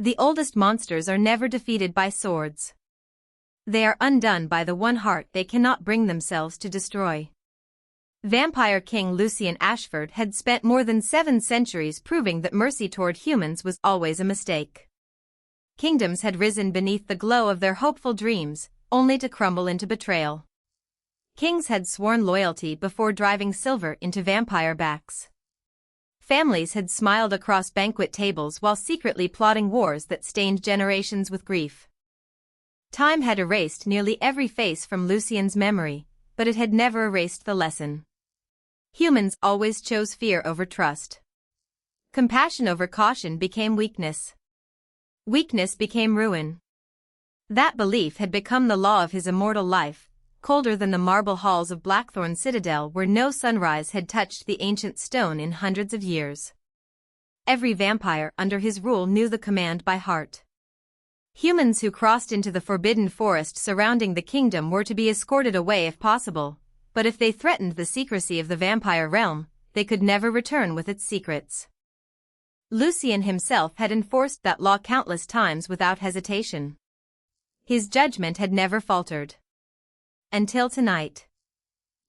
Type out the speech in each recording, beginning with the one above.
The oldest monsters are never defeated by swords. They are undone by the one heart they cannot bring themselves to destroy. Vampire King Lucian Ashford had spent more than 7 centuries proving that mercy toward humans was always a mistake. Kingdoms had risen beneath the glow of their hopeful dreams, only to crumble into betrayal. Kings had sworn loyalty before driving silver into vampire backs. Families had smiled across banquet tables while secretly plotting wars that stained generations with grief. Time had erased nearly every face from Lucian's memory, but it had never erased the lesson. Humans always chose fear over trust. Compassion over caution became weakness. Weakness became ruin. That belief had become the law of his immortal life, colder than the marble halls of Blackthorn Citadel where no sunrise had touched the ancient stone in hundreds of years. Every vampire under his rule knew the command by heart. Humans who crossed into the forbidden forest surrounding the kingdom were to be escorted away if possible, but if they threatened the secrecy of the vampire realm, they could never return with its secrets. Lucian himself had enforced that law countless times without hesitation. His judgment had never faltered. Until tonight.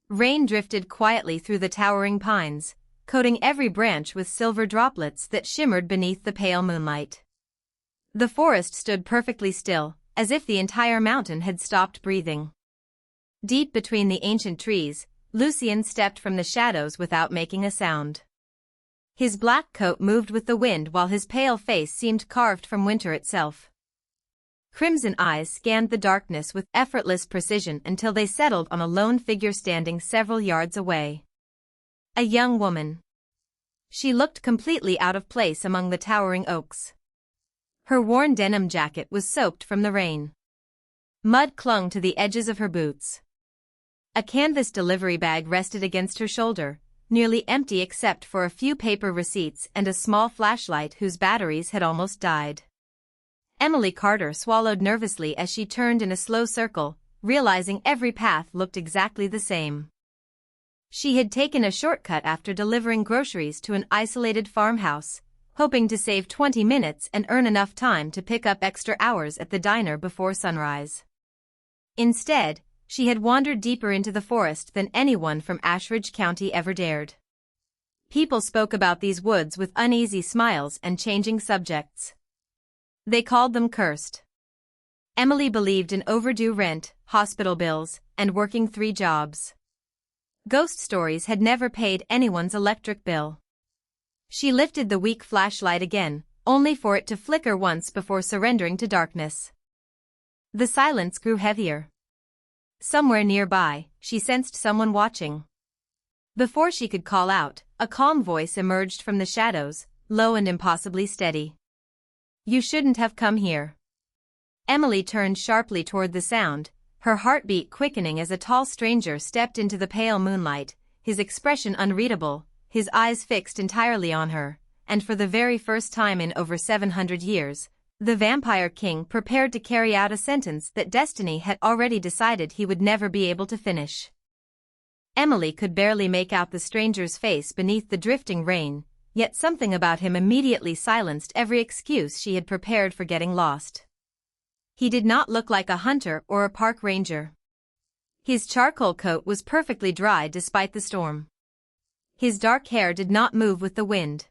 Rain drifted quietly through the towering pines, coating every branch with silver droplets that shimmered beneath the pale moonlight. The forest stood perfectly still, as if the entire mountain had stopped breathing. Deep between the ancient trees, Lucian stepped from the shadows without making a sound. His black coat moved with the wind while his pale face seemed carved from winter itself. Crimson eyes scanned the darkness with effortless precision until they settled on a lone figure standing several yards away. A young woman. She looked completely out of place among the towering oaks. Her worn denim jacket was soaked from the rain. Mud clung to the edges of her boots. A canvas delivery bag rested against her shoulder, nearly empty except for a few paper receipts and a small flashlight whose batteries had almost died. Emily Carter swallowed nervously as she turned in a slow circle, realizing every path looked exactly the same. She had taken a shortcut after delivering groceries to an isolated farmhouse, hoping to save 20 minutes and earn enough time to pick up extra hours at the diner before sunrise. Instead, she had wandered deeper into the forest than anyone from Ashridge County ever dared. People spoke about these woods with uneasy smiles and changing subjects. They called them cursed. Emily believed in overdue rent, hospital bills, and working 3 jobs. Ghost stories had never paid anyone's electric bill. She lifted the weak flashlight again, only for it to flicker once before surrendering to darkness. The silence grew heavier. Somewhere nearby, she sensed someone watching. Before she could call out, a calm voice emerged from the shadows, low and impossibly steady. "You shouldn't have come here." Emily turned sharply toward the sound, her heartbeat quickening as a tall stranger stepped into the pale moonlight, his expression unreadable, his eyes fixed entirely on her, and for the very first time in over 700 years, the Vampire King prepared to carry out a sentence that destiny had already decided he would never be able to finish. Emily could barely make out the stranger's face beneath the drifting rain, yet something about him immediately silenced every excuse she had prepared for getting lost. He did not look like a hunter or a park ranger. His charcoal coat was perfectly dry despite the storm. His dark hair did not move with the wind.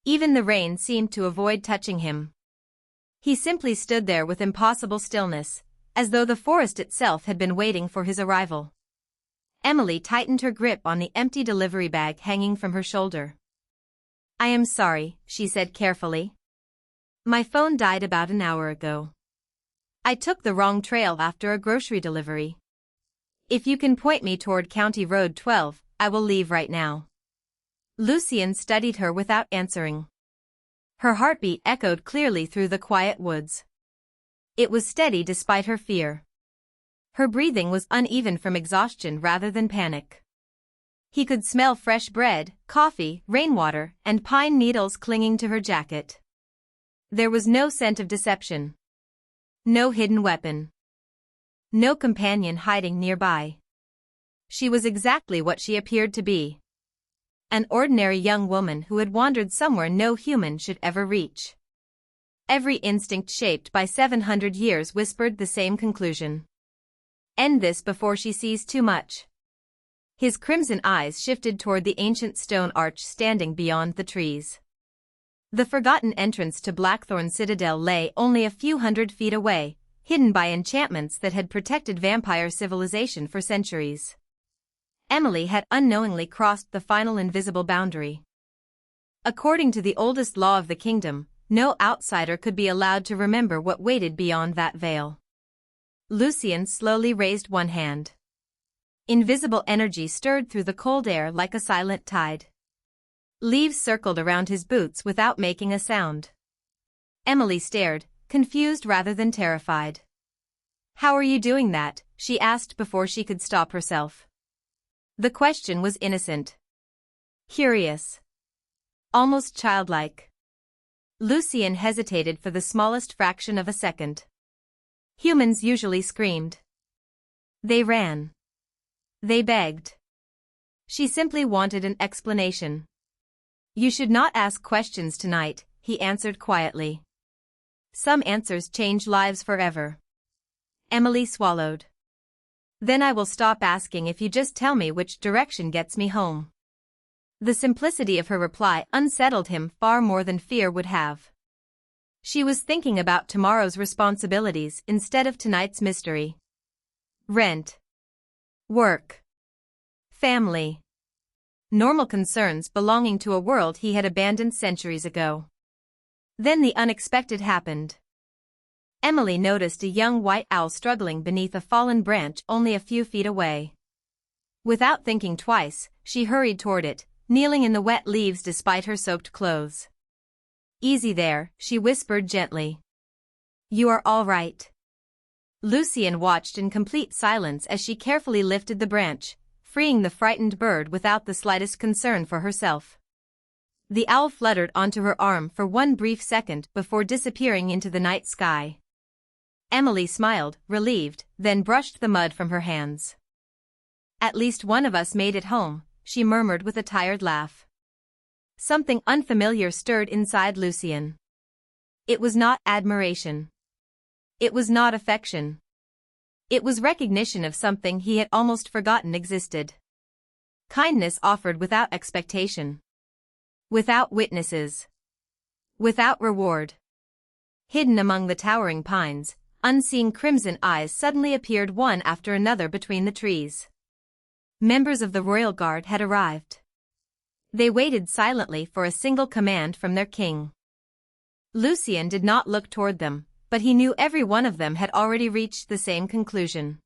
Even the rain seemed to avoid touching him. He simply stood there with impossible stillness, as though the forest itself had been waiting for his arrival. Emily tightened her grip on the empty delivery bag hanging from her shoulder. "I am sorry," she said carefully. "My phone died about an hour ago. I took the wrong trail after a grocery delivery. If you can point me toward County Road 12, I will leave right now." Lucian studied her without answering. Her heartbeat echoed clearly through the quiet woods. It was steady despite her fear. Her breathing was uneven from exhaustion rather than panic. He could smell fresh bread, coffee, rainwater, and pine needles clinging to her jacket. There was no scent of deception. No hidden weapon. No companion hiding nearby. She was exactly what she appeared to be. An ordinary young woman who had wandered somewhere no human should ever reach. every instinct shaped by 700 years whispered the same conclusion. End this before she sees too much. His crimson eyes shifted toward the ancient stone arch standing beyond the trees. The forgotten entrance to Blackthorn Citadel lay only a few hundred feet away, hidden by enchantments that had protected vampire civilization for centuries. Emily had unknowingly crossed the final invisible boundary. According to the oldest law of the kingdom, no outsider could be allowed to remember what waited beyond that veil. Lucien slowly raised one hand. Invisible energy stirred through the cold air like a silent tide. Leaves circled around his boots without making a sound. Emily stared, confused rather than terrified. "How are you doing that?" she asked before she could stop herself. The question was innocent. Curious. Almost childlike. Lucien hesitated for the smallest fraction of a second. Humans usually screamed. They ran. They begged. She simply wanted an explanation. "You should not ask questions tonight," he answered quietly. "Some answers change lives forever." Emily swallowed. "Then I will stop asking if you just tell me which direction gets me home." The simplicity of her reply unsettled him far more than fear would have. She was thinking about tomorrow's responsibilities instead of tonight's mystery. Rent. Work. Family. Normal concerns belonging to a world he had abandoned centuries ago. Then the unexpected happened. Emily noticed a young white owl struggling beneath a fallen branch only a few feet away. Without thinking twice, she hurried toward it, kneeling in the wet leaves despite her soaked clothes. "Easy there," she whispered gently. "You are all right." Lucien watched in complete silence as she carefully lifted the branch, freeing the frightened bird without the slightest concern for herself. The owl fluttered onto her arm for one brief second before disappearing into the night sky. Emily smiled, relieved, then brushed the mud from her hands. "At least one of us made it home," she murmured with a tired laugh. Something unfamiliar stirred inside Lucien. It was not admiration. It was not affection. It was recognition of something he had almost forgotten existed. Kindness offered without expectation. Without witnesses. Without reward. Hidden among the towering pines, unseen crimson eyes suddenly appeared one after another between the trees. Members of the royal guard had arrived. They waited silently for a single command from their king. Lucien did not look toward them, but he knew every one of them had already reached the same conclusion.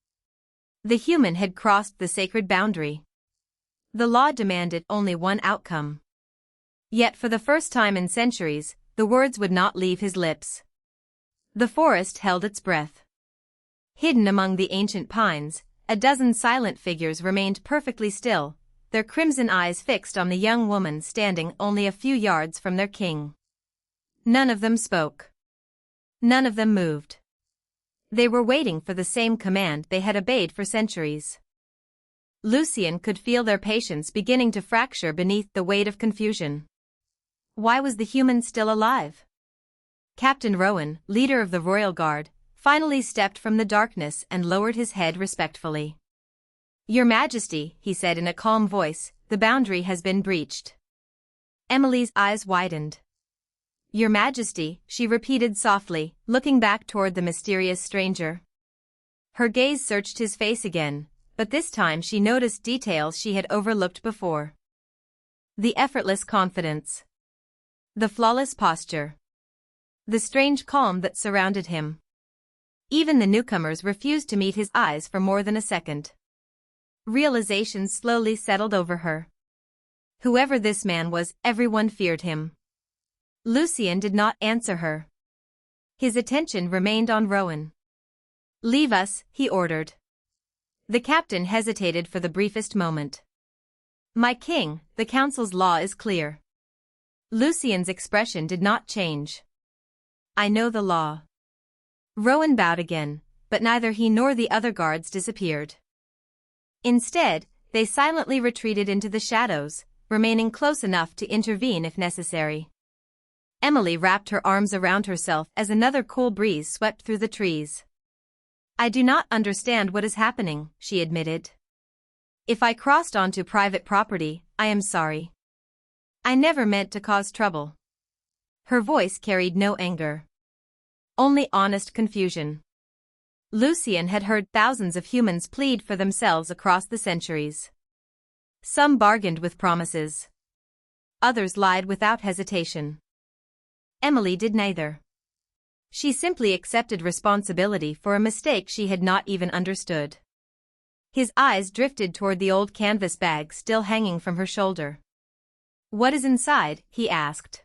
The human had crossed the sacred boundary. The law demanded only one outcome. Yet for the first time in centuries, the words would not leave his lips. The forest held its breath. Hidden among the ancient pines, a dozen silent figures remained perfectly still, their crimson eyes fixed on the young woman standing only a few yards from their king. None of them spoke. None of them moved. They were waiting for the same command they had obeyed for centuries. Lucien could feel their patience beginning to fracture beneath the weight of confusion. Why was the human still alive? Captain Rowan, leader of the Royal Guard, finally stepped from the darkness and lowered his head respectfully. "Your Majesty," he said in a calm voice, "the boundary has been breached." Emily's eyes widened. "Your Majesty," she repeated softly, looking back toward the mysterious stranger. Her gaze searched his face again, but this time she noticed details she had overlooked before. The effortless confidence. The flawless posture. The strange calm that surrounded him. Even the newcomers refused to meet his eyes for more than a second. Realization slowly settled over her. Whoever this man was, everyone feared him. Lucien did not answer her. His attention remained on Rowan. "Leave us," he ordered. The captain hesitated for the briefest moment. "My king, the council's law is clear." Lucien's expression did not change. "I know the law." Rowan bowed again, but neither he nor the other guards disappeared. Instead, they silently retreated into the shadows, remaining close enough to intervene if necessary. Emily wrapped her arms around herself as another cool breeze swept through the trees. I do not understand what is happening, she admitted. If I crossed onto private property, I am sorry. I never meant to cause trouble. Her voice carried no anger. Only honest confusion. Lucien had heard thousands of humans plead for themselves across the centuries. Some bargained with promises. Others lied without hesitation. Emily did neither. She simply accepted responsibility for a mistake she had not even understood. His eyes drifted toward the old canvas bag still hanging from her shoulder. What is inside? He asked.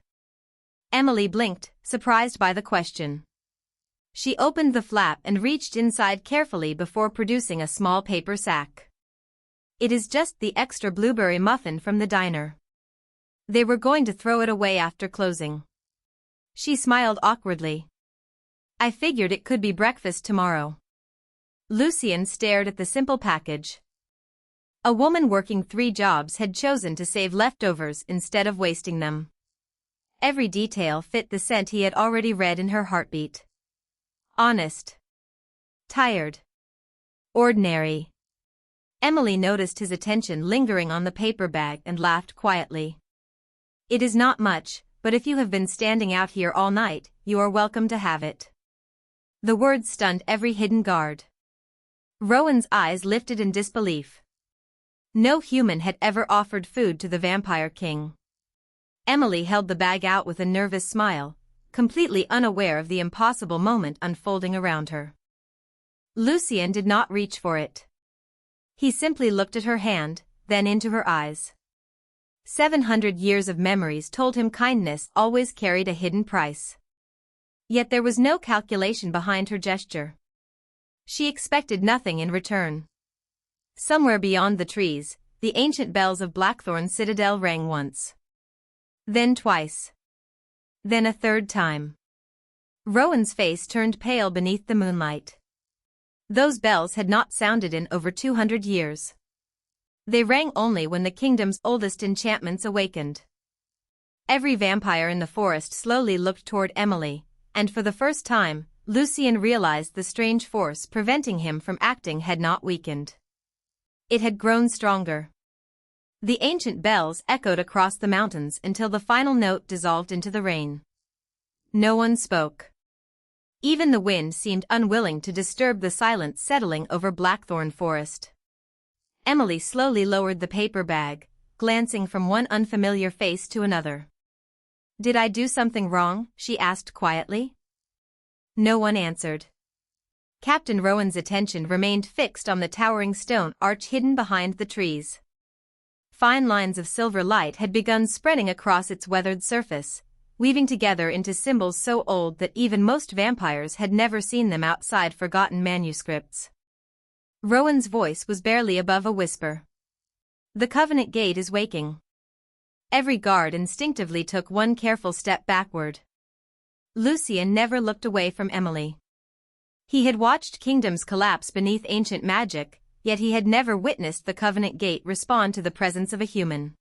Emily blinked, surprised by the question. She opened the flap and reached inside carefully before producing a small paper sack. It is just the extra blueberry muffin from the diner. They were going to throw it away after closing. She smiled awkwardly. I figured it could be breakfast tomorrow. Lucien stared at the simple package. A woman working 3 jobs had chosen to save leftovers instead of wasting them. Every detail fit the scent he had already read in her heartbeat. Honest. Tired. Ordinary. Emily noticed his attention lingering on the paper bag and laughed quietly. It is not much, but if you have been standing out here all night, you are welcome to have it. The words stunned every hidden guard. Rowan's eyes lifted in disbelief. No human had ever offered food to the Vampire King. Emily held the bag out with a nervous smile, completely unaware of the impossible moment unfolding around her. Lucien did not reach for it. He simply looked at her hand, then into her eyes. 700 years of memories told him kindness always carried a hidden price. Yet there was no calculation behind her gesture. She expected nothing in return. Somewhere beyond the trees, the ancient bells of Blackthorn Citadel rang once. Then twice. Then a third time. Rowan's face turned pale beneath the moonlight. Those bells had not sounded in over 200 years. They rang only when the kingdom's oldest enchantments awakened. Every vampire in the forest slowly looked toward Emily, and for the first time, Lucien realized the strange force preventing him from acting had not weakened. It had grown stronger. The ancient bells echoed across the mountains until the final note dissolved into the rain. No one spoke. Even the wind seemed unwilling to disturb the silence settling over Blackthorn Forest. Emily slowly lowered the paper bag, glancing from one unfamiliar face to another. Did I do something wrong? She asked quietly. No one answered. Captain Rowan's attention remained fixed on the towering stone arch hidden behind the trees. Fine lines of silver light had begun spreading across its weathered surface, weaving together into symbols so old that even most vampires had never seen them outside forgotten manuscripts. Rowan's voice was barely above a whisper. The Covenant Gate is waking. Every guard instinctively took one careful step backward. Lucien never looked away from Emily. He had watched kingdoms collapse beneath ancient magic, yet he had never witnessed the Covenant Gate respond to the presence of a human.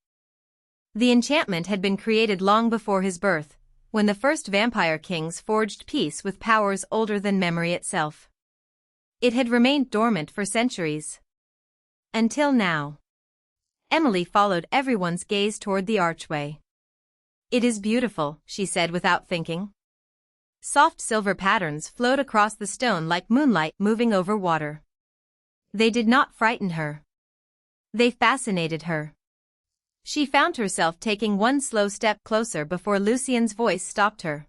The enchantment had been created long before his birth, when the first vampire kings forged peace with powers older than memory itself. It had remained dormant for centuries. Until now. Emily followed everyone's gaze toward the archway. It is beautiful, she said without thinking. Soft silver patterns flowed across the stone like moonlight moving over water. They did not frighten her. They fascinated her. She found herself taking one slow step closer before Lucien's voice stopped her.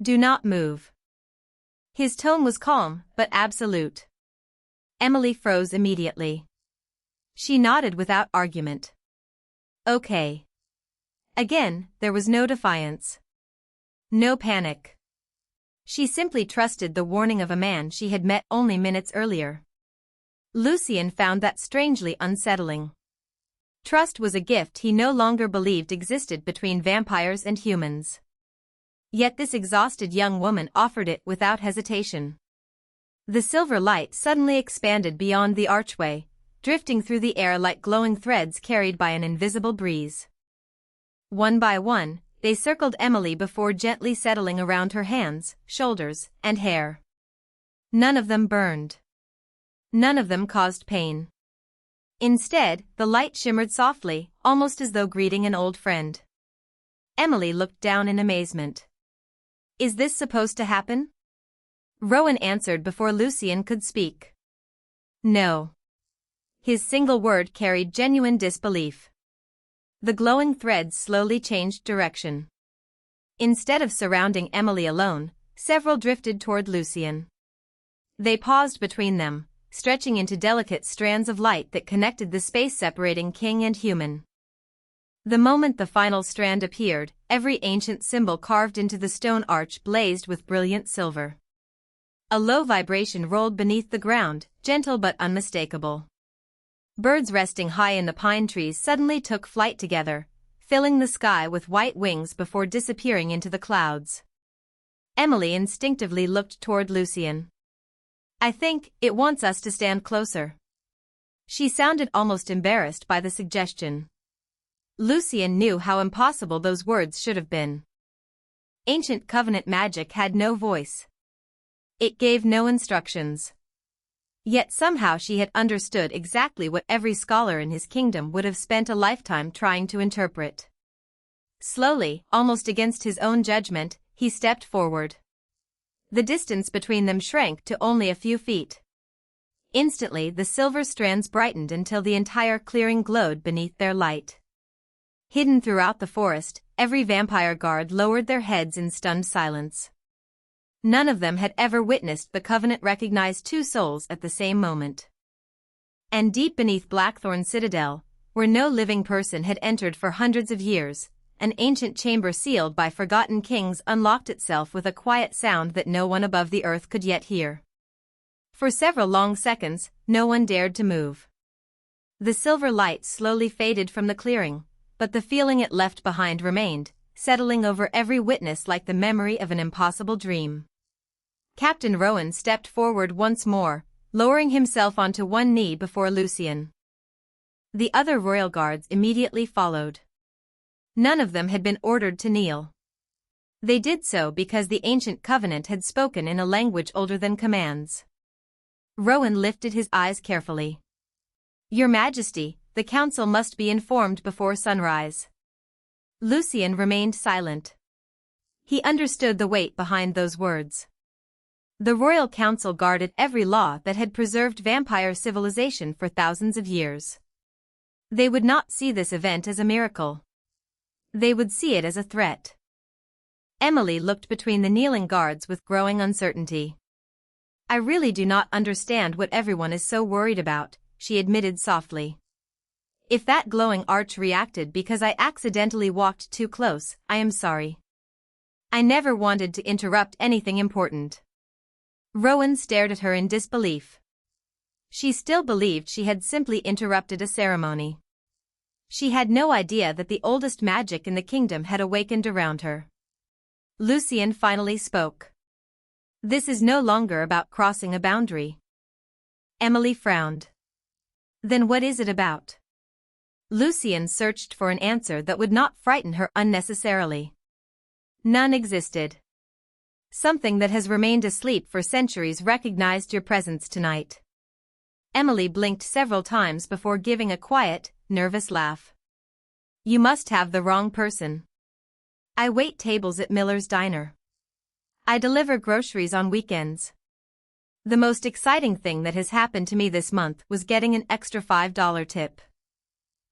Do not move. His tone was calm, but absolute. Emily froze immediately. She nodded without argument. Okay. Again, there was no defiance. No panic. She simply trusted the warning of a man she had met only minutes earlier. Lucien found that strangely unsettling. Trust was a gift he no longer believed existed between vampires and humans. Yet this exhausted young woman offered it without hesitation. The silver light suddenly expanded beyond the archway, drifting through the air like glowing threads carried by an invisible breeze. One by one, they circled Emily before gently settling around her hands, shoulders, and hair. None of them burned. None of them caused pain. Instead, the light shimmered softly, almost as though greeting an old friend. Emily looked down in amazement. "Is this supposed to happen?" Rowan answered before Lucien could speak. "No." His single word carried genuine disbelief. The glowing threads slowly changed direction. Instead of surrounding Emily alone, several drifted toward Lucien. They paused between them, stretching into delicate strands of light that connected the space separating king and human. The moment the final strand appeared, every ancient symbol carved into the stone arch blazed with brilliant silver. A low vibration rolled beneath the ground, gentle but unmistakable. Birds resting high in the pine trees suddenly took flight together, filling the sky with white wings before disappearing into the clouds. Emily instinctively looked toward Lucien. "I think it wants us to stand closer." She sounded almost embarrassed by the suggestion. Lucien knew how impossible those words should have been. Ancient covenant magic had no voice. It gave no instructions. Yet somehow she had understood exactly what every scholar in his kingdom would have spent a lifetime trying to interpret. Slowly, almost against his own judgment, he stepped forward. The distance between them shrank to only a few feet. Instantly, the silver strands brightened until the entire clearing glowed beneath their light. Hidden throughout the forest, every vampire guard lowered their heads in stunned silence. None of them had ever witnessed the Covenant recognize two souls at the same moment. And deep beneath Blackthorn Citadel, where no living person had entered for hundreds of years, an ancient chamber sealed by forgotten kings unlocked itself with a quiet sound that no one above the earth could yet hear. For several long seconds, no one dared to move. The silver light slowly faded from the clearing, but the feeling it left behind remained, settling over every witness like the memory of an impossible dream. Captain Rowan stepped forward once more, lowering himself onto one knee before Lucien. The other royal guards immediately followed. None of them had been ordered to kneel. They did so because the ancient covenant had spoken in a language older than commands. Rowan lifted his eyes carefully. "Your Majesty, the council must be informed before sunrise." Lucien remained silent. He understood the weight behind those words. The Royal Council guarded every law that had preserved vampire civilization for thousands of years. They would not see this event as a miracle. They would see it as a threat. Emily looked between the kneeling guards with growing uncertainty. "I really do not understand what everyone is so worried about," she admitted softly. "If that glowing arch reacted because I accidentally walked too close, I am sorry. I never wanted to interrupt anything important." Rowan stared at her in disbelief. She still believed she had simply interrupted a ceremony. She had no idea that the oldest magic in the kingdom had awakened around her. Lucien finally spoke. "This is no longer about crossing a boundary." Emily frowned. "Then what is it about?" Lucien searched for an answer that would not frighten her unnecessarily. None existed. "Something that has remained asleep for centuries recognized your presence tonight." Emily blinked several times before giving a quiet, nervous laugh. "You must have the wrong person. I wait tables at Miller's Diner. I deliver groceries on weekends. The most exciting thing that has happened to me this month was getting an extra $5 tip."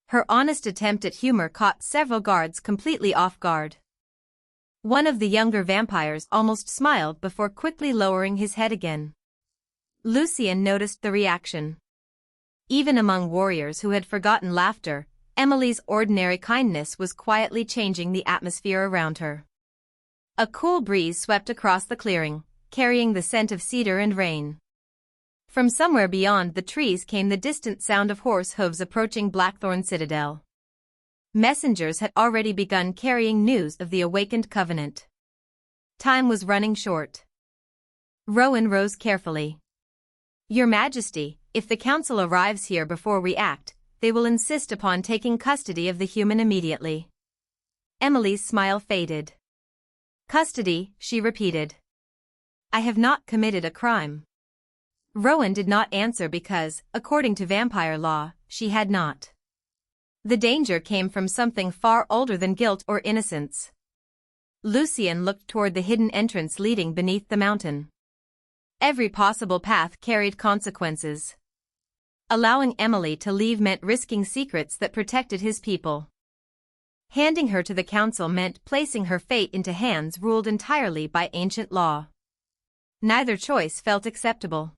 Her honest attempt at humor caught several guards completely off guard. One of the younger vampires almost smiled before quickly lowering his head again. Lucien noticed the reaction. Even among warriors who had forgotten laughter, Emily's ordinary kindness was quietly changing the atmosphere around her. A cool breeze swept across the clearing, carrying the scent of cedar and rain. From somewhere beyond the trees came the distant sound of horse hooves approaching Blackthorn Citadel. Messengers had already begun carrying news of the awakened covenant. Time was running short. Rowan rose carefully. "Your Majesty, if the council arrives here before we act, they will insist upon taking custody of the human immediately." Emily's smile faded. Custody, she repeated. I have not committed a crime. Rowan did not answer because, according to vampire law, she had not. The danger came from something far older than guilt or innocence. Lucien looked toward the hidden entrance leading beneath the mountain. Every possible path carried consequences. Allowing Emily to leave meant risking secrets that protected his people. Handing her to the council meant placing her fate into hands ruled entirely by ancient law. Neither choice felt acceptable.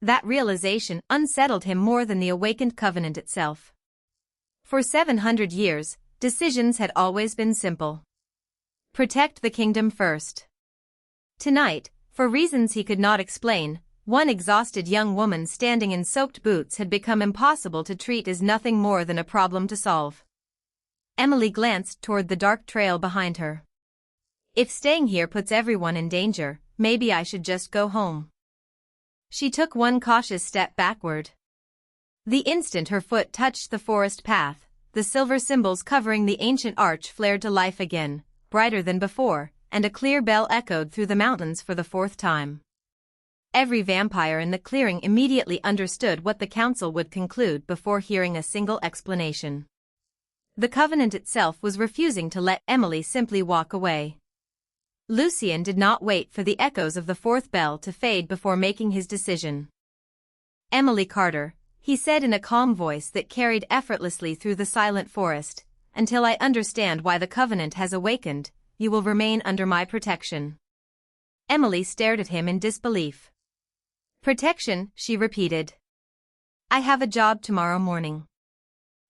That realization unsettled him more than the awakened covenant itself. For 700 years, decisions had always been simple. Protect the kingdom first. Tonight, for reasons he could not explain, one exhausted young woman standing in soaked boots had become impossible to treat as nothing more than a problem to solve. Emily glanced toward the dark trail behind her. If staying here puts everyone in danger, maybe I should just go home. She took one cautious step backward. The instant her foot touched the forest path, the silver symbols covering the ancient arch flared to life again, brighter than before, and a clear bell echoed through the mountains for the fourth time. Every vampire in the clearing immediately understood what the council would conclude before hearing a single explanation. The covenant itself was refusing to let Emily simply walk away. Lucien did not wait for the echoes of the fourth bell to fade before making his decision. Emily Carter, he said in a calm voice that carried effortlessly through the silent forest, until I understand why the covenant has awakened, you will remain under my protection. Emily stared at him in disbelief. Protection, she repeated. I have a job tomorrow morning.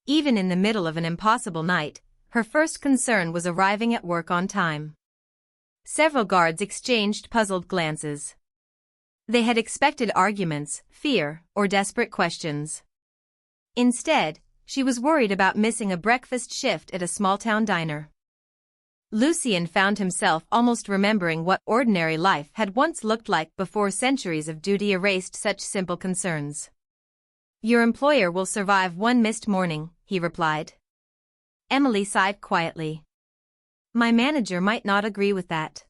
Even in the middle of an impossible night, her first concern was arriving at work on time. Several guards exchanged puzzled glances. They had expected arguments, fear, or desperate questions. Instead, she was worried about missing a breakfast shift at a small-town diner. Lucien found himself almost remembering what ordinary life had once looked like before centuries of duty erased such simple concerns. Your employer will survive one missed morning, he replied. Emily sighed quietly. My manager might not agree with that.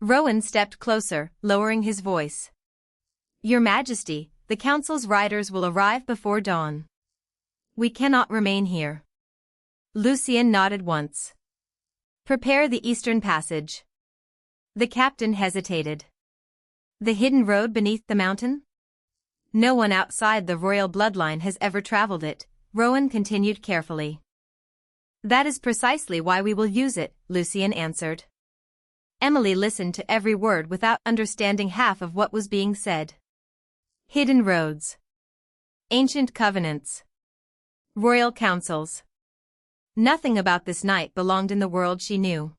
Rowan stepped closer, lowering his voice. Your Majesty, the council's riders will arrive before dawn. We cannot remain here. Lucien nodded once. Prepare the eastern passage. The captain hesitated. The hidden road beneath the mountain? No one outside the royal bloodline has ever traveled it, Rowan continued carefully. That is precisely why we will use it, Lucien answered. Emily listened to every word without understanding half of what was being said. Hidden roads. Ancient covenants. Royal councils. Nothing about this night belonged in the world she knew.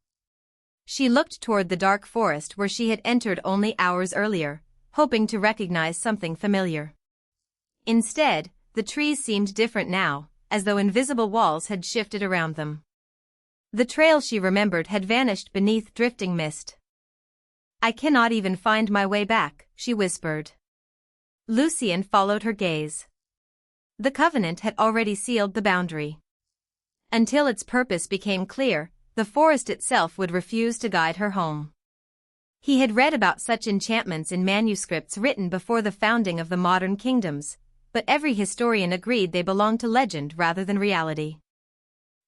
She looked toward the dark forest where she had entered only hours earlier, hoping to recognize something familiar. Instead, the trees seemed different now, as though invisible walls had shifted around them. The trail she remembered had vanished beneath drifting mist. I cannot even find my way back, she whispered. Lucien followed her gaze. The covenant had already sealed the boundary. Until its purpose became clear, the forest itself would refuse to guide her home. He had read about such enchantments in manuscripts written before the founding of the modern kingdoms, but every historian agreed they belonged to legend rather than reality.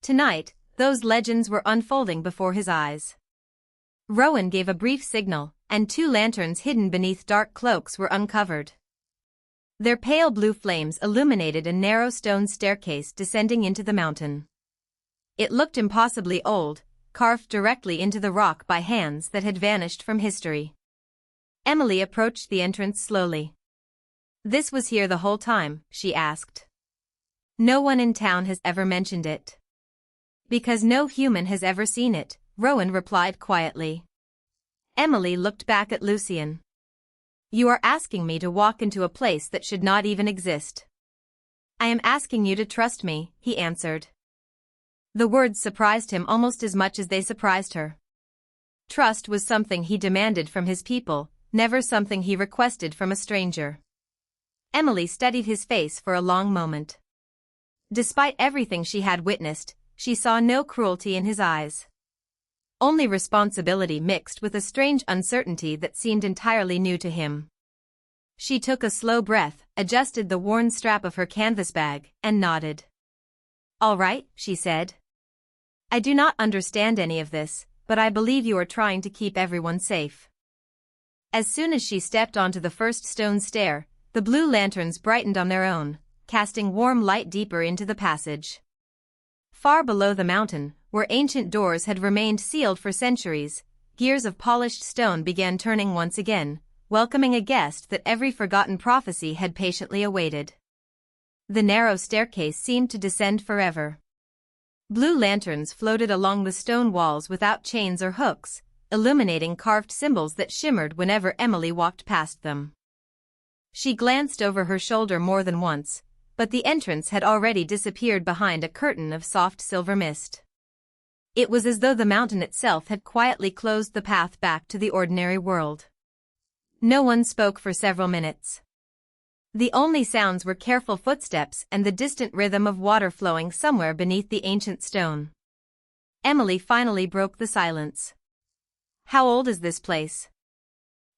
Tonight, those legends were unfolding before his eyes. Rowan gave a brief signal, and two lanterns hidden beneath dark cloaks were uncovered. Their pale blue flames illuminated a narrow stone staircase descending into the mountain. It looked impossibly old, carved directly into the rock by hands that had vanished from history. Emily approached the entrance slowly. This was here the whole time, she asked. No one in town has ever mentioned it. Because no human has ever seen it, Rowan replied quietly. Emily looked back at Lucien. You are asking me to walk into a place that should not even exist. I am asking you to trust me, he answered. The words surprised him almost as much as they surprised her. Trust was something he demanded from his people, never something he requested from a stranger. Emily studied his face for a long moment. Despite everything she had witnessed, she saw no cruelty in his eyes. Only responsibility mixed with a strange uncertainty that seemed entirely new to him. She took a slow breath, adjusted the worn strap of her canvas bag, and nodded. "All right," she said. "I do not understand any of this, but I believe you are trying to keep everyone safe." As soon as she stepped onto the first stone stair, the blue lanterns brightened on their own, casting warm light deeper into the passage. Far below the mountain, where ancient doors had remained sealed for centuries, gears of polished stone began turning once again, welcoming a guest that every forgotten prophecy had patiently awaited. The narrow staircase seemed to descend forever. Blue lanterns floated along the stone walls without chains or hooks, illuminating carved symbols that shimmered whenever Emily walked past them. She glanced over her shoulder more than once, but the entrance had already disappeared behind a curtain of soft silver mist. It was as though the mountain itself had quietly closed the path back to the ordinary world. No one spoke for several minutes. The only sounds were careful footsteps and the distant rhythm of water flowing somewhere beneath the ancient stone. Emily finally broke the silence. "How old is this place?"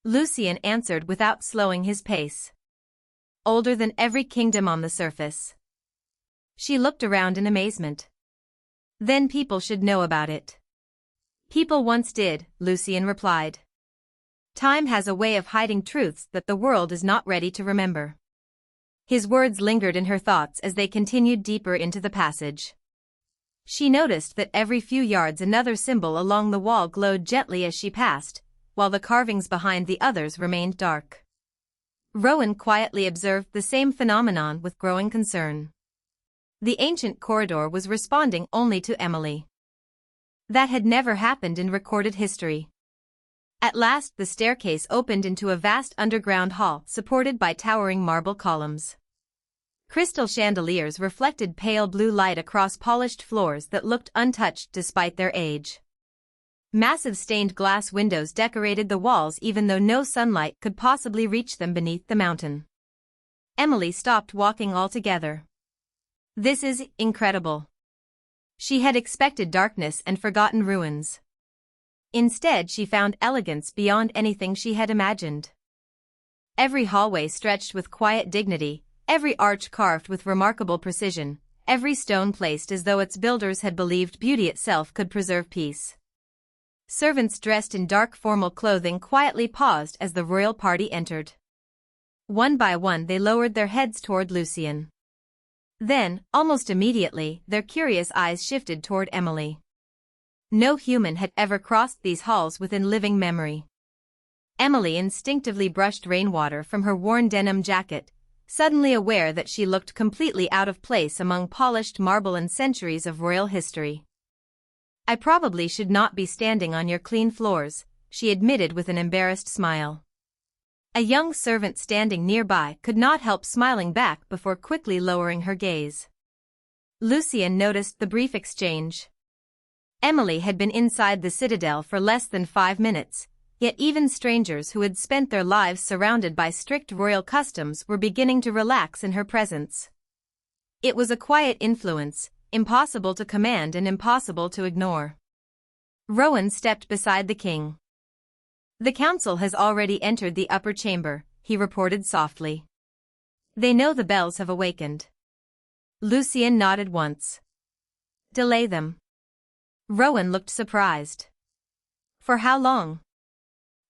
Lucien answered without slowing his pace. "Older than every kingdom on the surface." She looked around in amazement. "Then people should know about it." "People once did," Lucien replied. "Time has a way of hiding truths that the world is not ready to remember." His words lingered in her thoughts as they continued deeper into the passage. She noticed that every few yards another symbol along the wall glowed gently as she passed, while the carvings behind the others remained dark. Rowan quietly observed the same phenomenon with growing concern. The ancient corridor was responding only to Emily. That had never happened in recorded history. At last the staircase opened into a vast underground hall supported by towering marble columns. Crystal chandeliers reflected pale blue light across polished floors that looked untouched despite their age. Massive stained glass windows decorated the walls even though no sunlight could possibly reach them beneath the mountain. Emily stopped walking altogether. "This is incredible." She had expected darkness and forgotten ruins. Instead she found elegance beyond anything she had imagined. Every hallway stretched with quiet dignity, every arch carved with remarkable precision, every stone placed as though its builders had believed beauty itself could preserve peace. Servants dressed in dark formal clothing quietly paused as the royal party entered. One by one they lowered their heads toward Lucien. Then, almost immediately, their curious eyes shifted toward Emily. No human had ever crossed these halls within living memory. Emily instinctively brushed rainwater from her worn denim jacket, suddenly aware that she looked completely out of place among polished marble and centuries of royal history. "I probably should not be standing on your clean floors," she admitted with an embarrassed smile. A young servant standing nearby could not help smiling back before quickly lowering her gaze. Lucien noticed the brief exchange. Emily had been inside the citadel for less than 5 minutes, yet even strangers who had spent their lives surrounded by strict royal customs were beginning to relax in her presence. It was a quiet influence, impossible to command and impossible to ignore. Rowan stepped beside the king. "The council has already entered the upper chamber," he reported softly. "They know the bells have awakened." Lucien nodded once. "Delay them." Rowan looked surprised. "For how long?"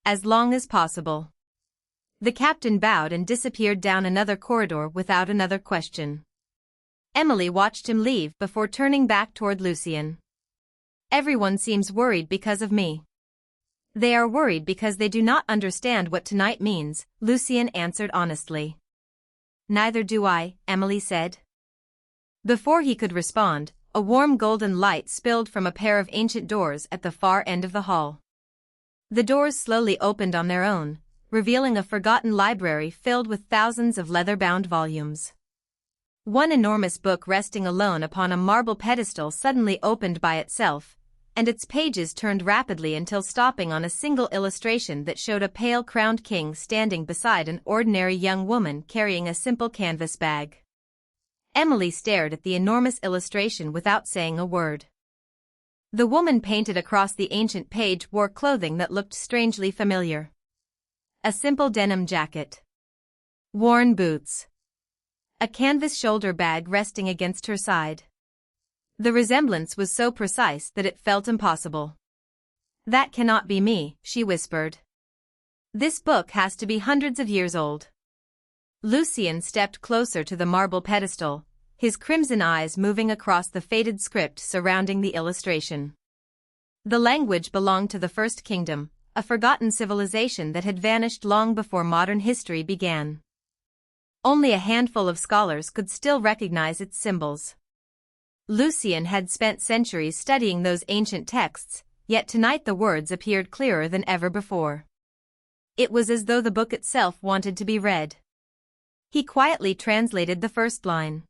"As long as possible." The captain bowed and disappeared down another corridor without another question. Emily watched him leave before turning back toward Lucien. "Everyone seems worried because of me." "They are worried because they do not understand what tonight means," Lucien answered honestly. "Neither do I," Emily said. Before he could respond, a warm golden light spilled from a pair of ancient doors at the far end of the hall. The doors slowly opened on their own, revealing a forgotten library filled with thousands of leather-bound volumes. One enormous book resting alone upon a marble pedestal suddenly opened by itself, and its pages turned rapidly until stopping on a single illustration that showed a pale crowned king standing beside an ordinary young woman carrying a simple canvas bag. Emily stared at the enormous illustration without saying a word. The woman painted across the ancient page wore clothing that looked strangely familiar. A simple denim jacket. Worn boots. A canvas shoulder bag resting against her side. The resemblance was so precise that it felt impossible. "That cannot be me," she whispered. "This book has to be hundreds of years old." Lucien stepped closer to the marble pedestal, his crimson eyes moving across the faded script surrounding the illustration. The language belonged to the First Kingdom, a forgotten civilization that had vanished long before modern history began. Only a handful of scholars could still recognize its symbols. Lucien had spent centuries studying those ancient texts, yet tonight the words appeared clearer than ever before. It was as though the book itself wanted to be read. He quietly translated the first line.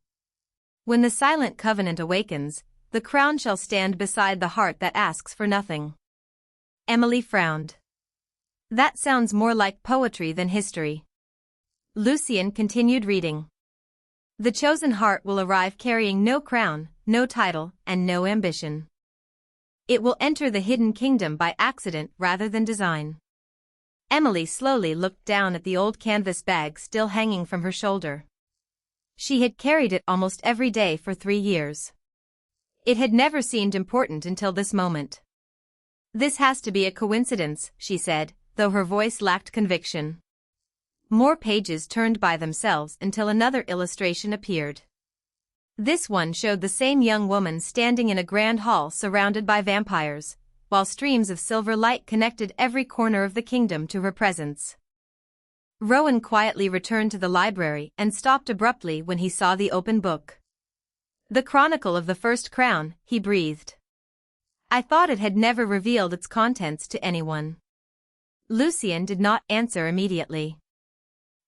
"When the silent covenant awakens, the crown shall stand beside the heart that asks for nothing." Emily frowned. "That sounds more like poetry than history." Lucien continued reading. "The chosen heart will arrive carrying no crown, no title, and no ambition. It will enter the hidden kingdom by accident rather than design." Emily slowly looked down at the old canvas bag still hanging from her shoulder. She had carried it almost every day for 3 years. It had never seemed important until this moment. "This has to be a coincidence," she said, though her voice lacked conviction. More pages turned by themselves until another illustration appeared. This one showed the same young woman standing in a grand hall surrounded by vampires, while streams of silver light connected every corner of the kingdom to her presence. Rowan quietly returned to the library and stopped abruptly when he saw the open book. "The Chronicle of the First Crown," he breathed. "I thought it had never revealed its contents to anyone." Lucien did not answer immediately.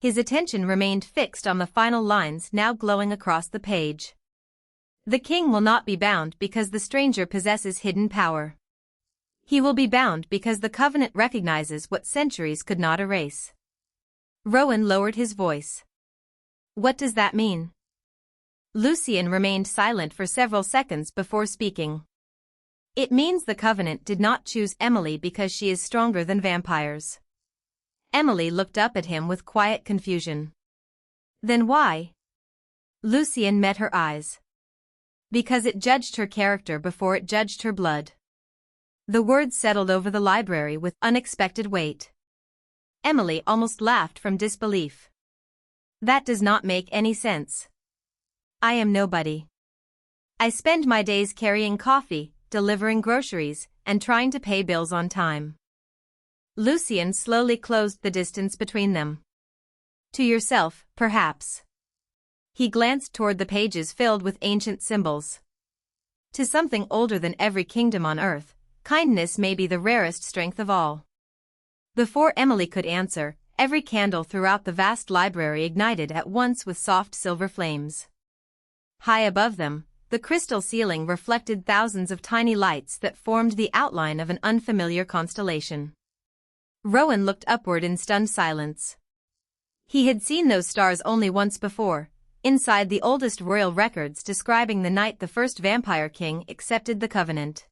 His attention remained fixed on the final lines now glowing across the page. "The king will not be bound because the stranger possesses hidden power. He will be bound because the covenant recognizes what centuries could not erase." Rowan lowered his voice. "What does that mean?" Lucien remained silent for several seconds before speaking. "It means the covenant did not choose Emily because she is stronger than vampires." Emily looked up at him with quiet confusion. "Then why?" Lucien met her eyes. "Because it judged her character before it judged her blood." The words settled over the library with unexpected weight. Emily almost laughed from disbelief. "That does not make any sense. I am nobody. I spend my days carrying coffee, delivering groceries, and trying to pay bills on time." Lucien slowly closed the distance between them. "To yourself, perhaps." He glanced toward the pages filled with ancient symbols. "To something older than every kingdom on earth, kindness may be the rarest strength of all." Before Emily could answer, every candle throughout the vast library ignited at once with soft silver flames. High above them, the crystal ceiling reflected thousands of tiny lights that formed the outline of an unfamiliar constellation. Rowan looked upward in stunned silence. He had seen those stars only once before, inside the oldest royal records describing the night the first vampire king accepted the covenant.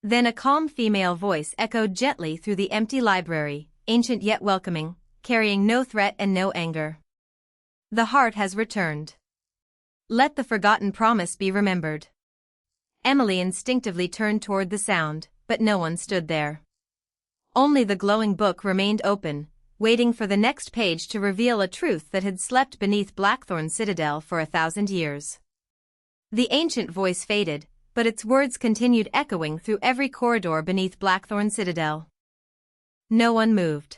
Then a calm female voice echoed gently through the empty library, ancient yet welcoming, carrying no threat and no anger. "The heart has returned. Let the forgotten promise be remembered." Emily instinctively turned toward the sound, but no one stood there. Only the glowing book remained open, waiting for the next page to reveal a truth that had slept beneath Blackthorn Citadel for 1,000 years. The ancient voice faded, but its words continued echoing through every corridor beneath Blackthorn Citadel. No one moved.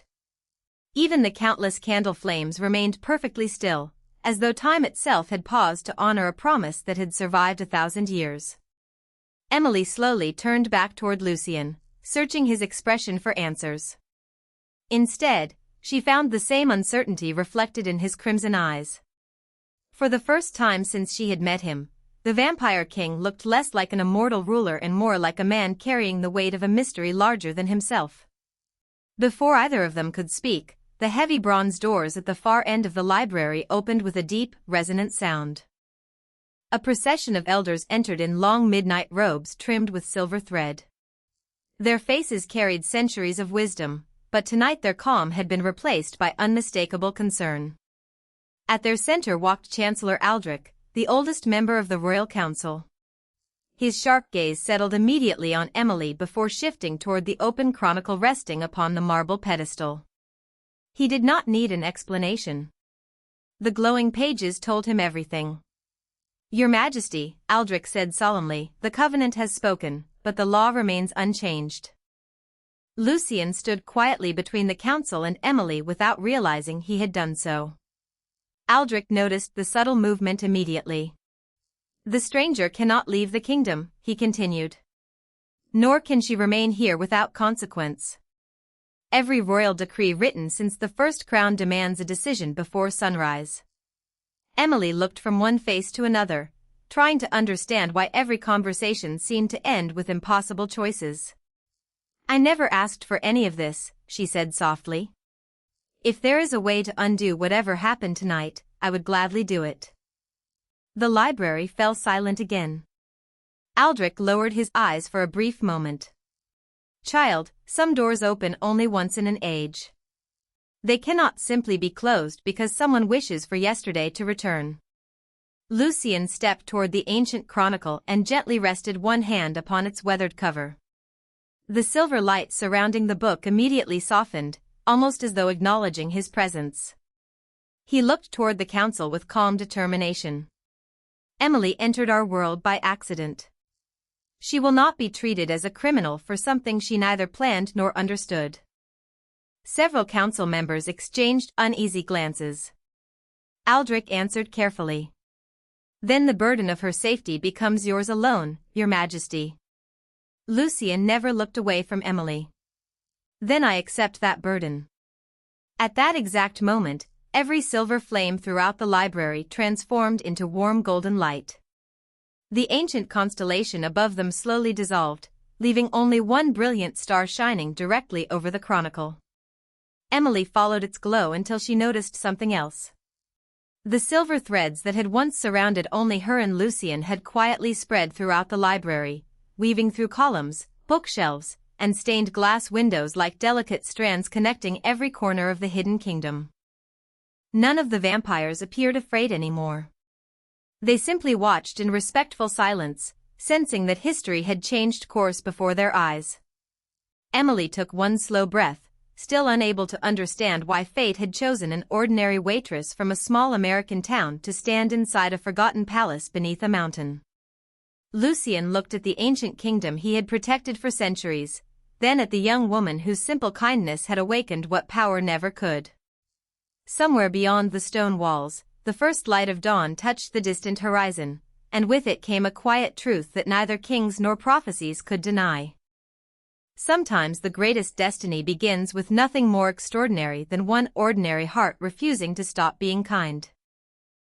Even the countless candle flames remained perfectly still, as though time itself had paused to honor a promise that had survived 1,000 years. Emily slowly turned back toward Lucien, searching his expression for answers. Instead, she found the same uncertainty reflected in his crimson eyes. For the first time since she had met him, the Vampire King looked less like an immortal ruler and more like a man carrying the weight of a mystery larger than himself. Before either of them could speak, the heavy bronze doors at the far end of the library opened with a deep, resonant sound. A procession of elders entered in long midnight robes trimmed with silver thread. Their faces carried centuries of wisdom, but tonight their calm had been replaced by unmistakable concern. At their center walked Chancellor Aldrich, the oldest member of the Royal Council. His sharp gaze settled immediately on Emily before shifting toward the open chronicle resting upon the marble pedestal. He did not need an explanation. The glowing pages told him everything. "Your Majesty," Aldrich said solemnly, "the Covenant has spoken, but the law remains unchanged." Lucien stood quietly between the council and Emily without realizing he had done so. Aldrich noticed the subtle movement immediately. "The stranger cannot leave the kingdom," he continued. "Nor can she remain here without consequence. Every royal decree written since the first crown demands a decision before sunrise." Emily looked from one face to another, trying to understand why every conversation seemed to end with impossible choices. "I never asked for any of this," she said softly. "If there is a way to undo whatever happened tonight, I would gladly do it." The library fell silent again. Aldrich lowered his eyes for a brief moment. "Child, some doors open only once in an age. They cannot simply be closed because someone wishes for yesterday to return." Lucien stepped toward the ancient chronicle and gently rested one hand upon its weathered cover. The silver light surrounding the book immediately softened, almost as though acknowledging his presence. He looked toward the council with calm determination. "Emily entered our world by accident. She will not be treated as a criminal for something she neither planned nor understood." Several council members exchanged uneasy glances. Aldrich answered carefully. "Then the burden of her safety becomes yours alone, Your Majesty." Lucien never looked away from Emily. "Then I accept that burden." At that exact moment, every silver flame throughout the library transformed into warm golden light. The ancient constellation above them slowly dissolved, leaving only one brilliant star shining directly over the chronicle. Emily followed its glow until she noticed something else. The silver threads that had once surrounded only her and Lucien had quietly spread throughout the library, weaving through columns, bookshelves, and stained glass windows like delicate strands connecting every corner of the hidden kingdom. None of the vampires appeared afraid anymore. They simply watched in respectful silence, sensing that history had changed course before their eyes. Emily took one slow breath, still unable to understand why fate had chosen an ordinary waitress from a small American town to stand inside a forgotten palace beneath a mountain. Lucien looked at the ancient kingdom he had protected for centuries, then at the young woman whose simple kindness had awakened what power never could. Somewhere beyond the stone walls, the first light of dawn touched the distant horizon, and with it came a quiet truth that neither kings nor prophecies could deny. Sometimes the greatest destiny begins with nothing more extraordinary than one ordinary heart refusing to stop being kind.